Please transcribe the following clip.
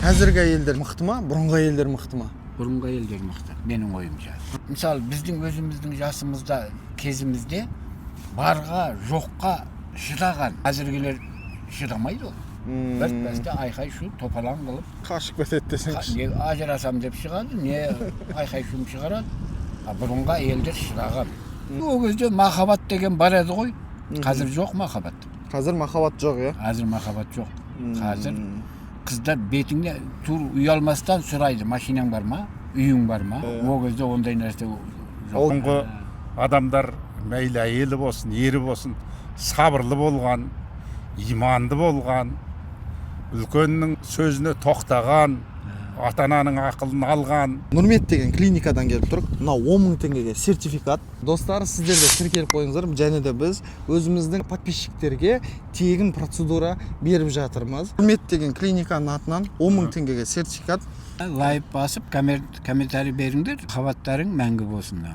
Қазіргі әйелдер мықты ма, бұрынғы әйелдер мықты ма? Бұрынғы әйелдер мықты, менің ойымша. Мысалы, біздің өзіміздің жасымызда, кезімізде барға, жоққа шыдаған. Қазіргілер шыдамайды ол. Бәсте айқай шу топалаң қылып Қашып кетеді десеңші. не ажырасам деп шығады, не айқай шум шығарады. Бұрынғы әйелдер шыдаған. Ол кезде махаббат деген бар еді ғой. Қазір жоқ махаббат. Қазір махаббат жоқ, иә? Қазір махаббат жоқ. Қазір қыздар бетіңде тур ұялмастан сұрайды, машинаң бар ма, үйің бар ма? Ол кезде ондай нәрсе жоқ. Бұрынғы адамдар мәйлі әйелі болсын, ері болсын, сабырлы болған, иманды болған, үлкеннің сөзіне тоқтаған, ата-ананың ақылын алған. Нұрмет деген клиникадан келіп тұрық. Мына 10.000 теңгеге сертификат. Достар, сіздер де тіркеліп қойыңыздар. Және де біз өзіміздің подписчиктерге тегін процедура беріп жатырмыз. Нұрмет деген клиниканың атынан 10.000 теңгеге сертификат. Лайк басып, комментарий беріңдер, қабаттарың мәңгі болсын.